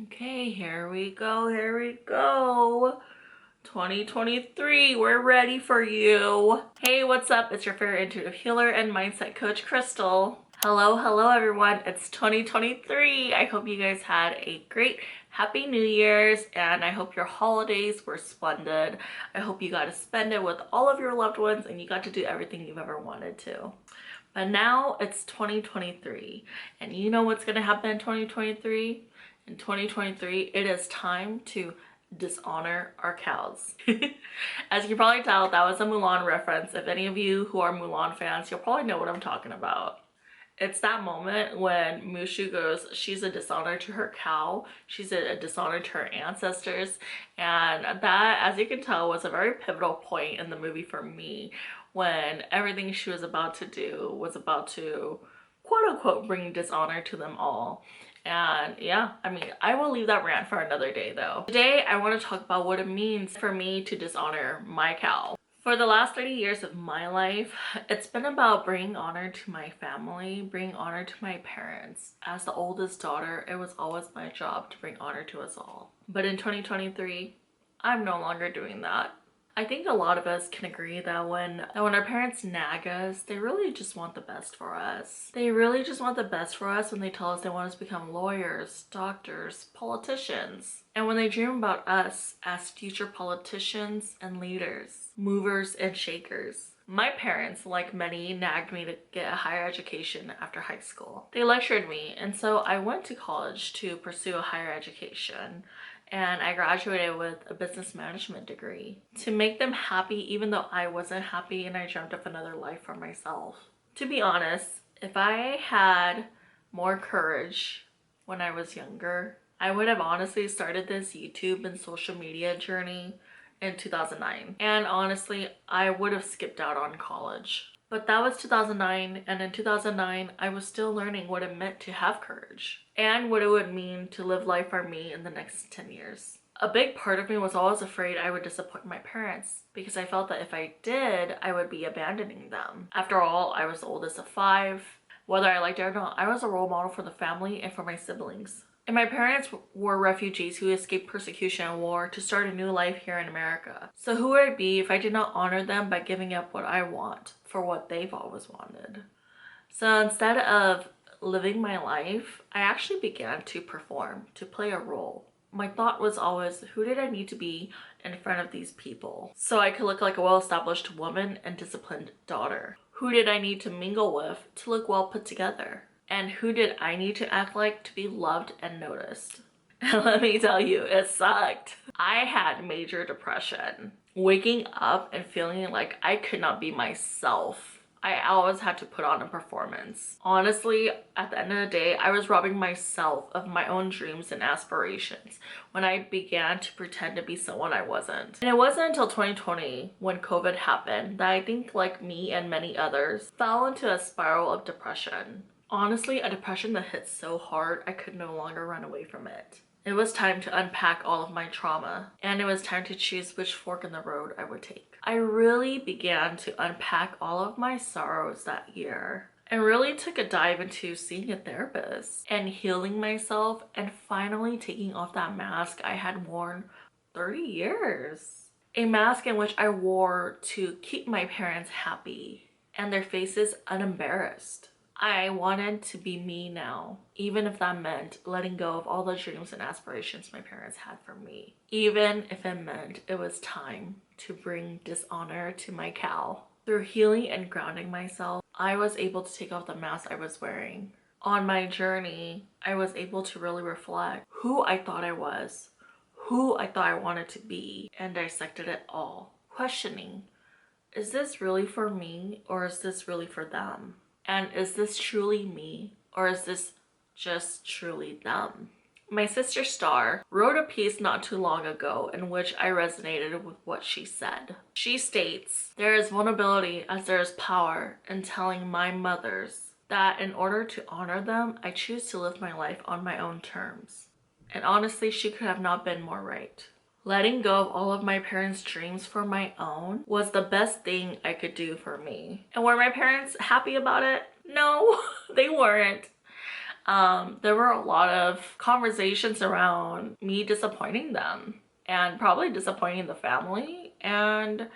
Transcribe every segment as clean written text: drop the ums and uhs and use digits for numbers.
Okay, here we go. 2023, we're ready for you. Hey, what's up? It's your favorite intuitive healer and mindset coach, Crystal. Hello everyone. It's 2023. I hope you guys had a great Happy New Year's and I hope your holidays were splendid. I hope you got to spend it with all of your loved ones and you got to do everything you've ever wanted to. But now it's 2023 and you know what's going to happen in 2023? In 2023, it is time to dishonor our cows. As you can probably tell, that was a Mulan reference. If any of you who are Mulan fans, you'll probably know what I'm talking about. It's that moment when Mushu goes, she's a dishonor to her cow, she's a dishonor to her ancestors, and that, as you can tell, was a very pivotal point in the movie for me when everything she was about to do was about to quote unquote bring dishonor to them all. And yeah, I mean, I will leave that rant for another day though. Today, I want to talk about what it means for me to dishonor my cow. For the last 30 years of my life, it's been about bringing honor to my family, bringing honor to my parents. As the oldest daughter, it was always my job to bring honor to us all. But in 2023, I'm no longer doing that. I think a lot of us can agree that when our parents nag us, they really just want the best for us. They really just want the best for us when they tell us they want us to become lawyers, doctors, politicians. And when they dream about us as future politicians and leaders, movers and shakers. My parents, like many, nagged me to get a higher education after high school. They lectured me, and so I went to college to pursue a higher education. And I graduated with a business management degree to make them happy even though I wasn't happy and I dreamt of another life for myself. To be honest, if I had more courage when I was younger, I would have honestly started this YouTube and social media journey in 2009. And honestly, I would have skipped out on college. But that was 2009, and in 2009, I was still learning what it meant to have courage and what it would mean to live life for me in the next 10 years. A big part of me was always afraid I would disappoint my parents because I felt that if I did, I would be abandoning them. After all, I was the oldest of 5. Whether I liked it or not, I was a role model for the family and for my siblings. And my parents were refugees who escaped persecution and war to start a new life here in America. So who would I be if I did not honor them by giving up what I want for what they've always wanted? So instead of living my life, I actually began to perform, to play a role. My thought was always, who did I need to be in front of these people so I could look like a well-established woman and disciplined daughter? Who did I need to mingle with to look well put together? And who did I need to act like to be loved and noticed? And let me tell you, it sucked. I had major depression. Waking up and feeling like I could not be myself. I always had to put on a performance. Honestly, at the end of the day, I was robbing myself of my own dreams and aspirations when I began to pretend to be someone I wasn't. And it wasn't until 2020, when COVID happened, that I think, like me and many others, fell into a spiral of depression. Honestly, a depression that hit so hard I could no longer run away from it. It was time to unpack all of my trauma, and it was time to choose which fork in the road I would take. I really began to unpack all of my sorrows that year and really took a dive into seeing a therapist and healing myself and finally taking off that mask I had worn 30 years. A mask in which I wore to keep my parents happy and their faces unembarrassed. I wanted to be me now, even if that meant letting go of all the dreams and aspirations my parents had for me. Even if it meant it was time to bring dishonor to my cow. Through healing and grounding myself, I was able to take off the mask I was wearing. On my journey, I was able to really reflect who I thought I was, who I thought I wanted to be, and dissected it all, questioning, is this really for me or is this really for them? And is this truly me or is this just truly them? My sister Star wrote a piece not too long ago in which I resonated with what she said. She states, there is vulnerability as there is power in telling my mothers that in order to honor them, I choose to live my life on my own terms. And honestly, she could have not been more right. Letting go of all of my parents' dreams for my own was the best thing I could do for me. And were my parents happy about it? No, they weren't. there were a lot of conversations around me disappointing them and probably disappointing the family and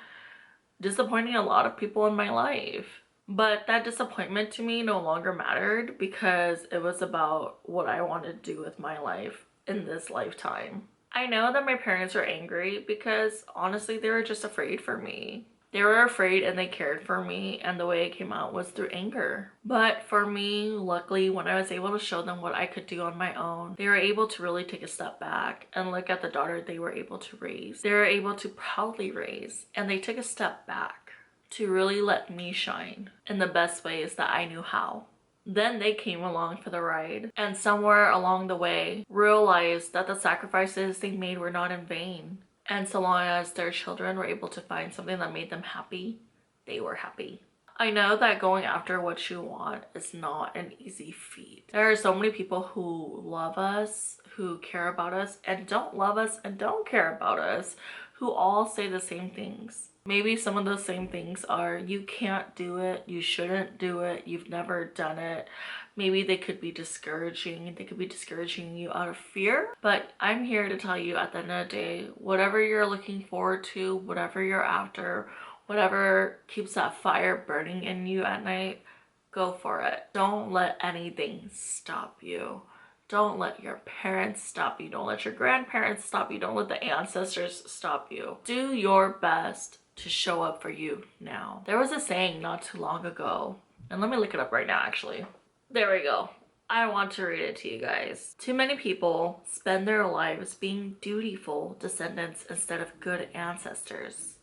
disappointing a lot of people in my life. But that disappointment to me no longer mattered because it was about what I wanted to do with my life in this lifetime. I know that my parents are angry because honestly, they were just afraid for me. They were afraid and they cared for me, and the way it came out was through anger. But for me, luckily, when I was able to show them what I could do on my own, they were able to really take a step back and look at the daughter they were able to raise. They were able to proudly raise, and they took a step back to really let me shine in the best ways that I knew how. Then they came along for the ride, and somewhere along the way realized that the sacrifices they made were not in vain. And so long as their children were able to find something that made them happy, they were happy. I know that going after what you want is not an easy feat. There are so many people who love us, who care about us, and don't love us and don't care about us, who all say the same things. Maybe some of those same things are, you can't do it, you shouldn't do it, you've never done it. Maybe they could be discouraging. They could be discouraging you out of fear. But I'm here to tell you at the end of the day, whatever you're looking forward to, whatever you're after, whatever keeps that fire burning in you at night, go for it. Don't let anything stop you. Don't let your parents stop you. Don't let your grandparents stop you. Don't let the ancestors stop you. Do your best to show up for you now. There was a saying not too long ago, and let me look it up right now actually. There we go. I want to read it to you guys. Too many people spend their lives being dutiful descendants instead of good ancestors.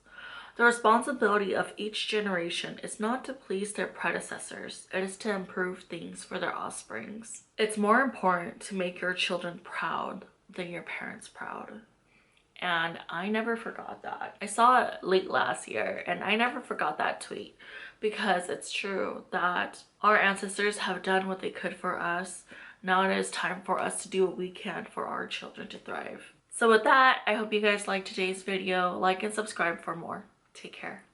The responsibility of each generation is not to please their predecessors, it is to improve things for their offsprings. It's more important to make your children proud than your parents proud. And I never forgot that. I saw it late last year and I never forgot that tweet because it's true that our ancestors have done what they could for us. Now it is time for us to do what we can for our children to thrive. So with that, I hope you guys liked today's video. Like and subscribe for more. Take care.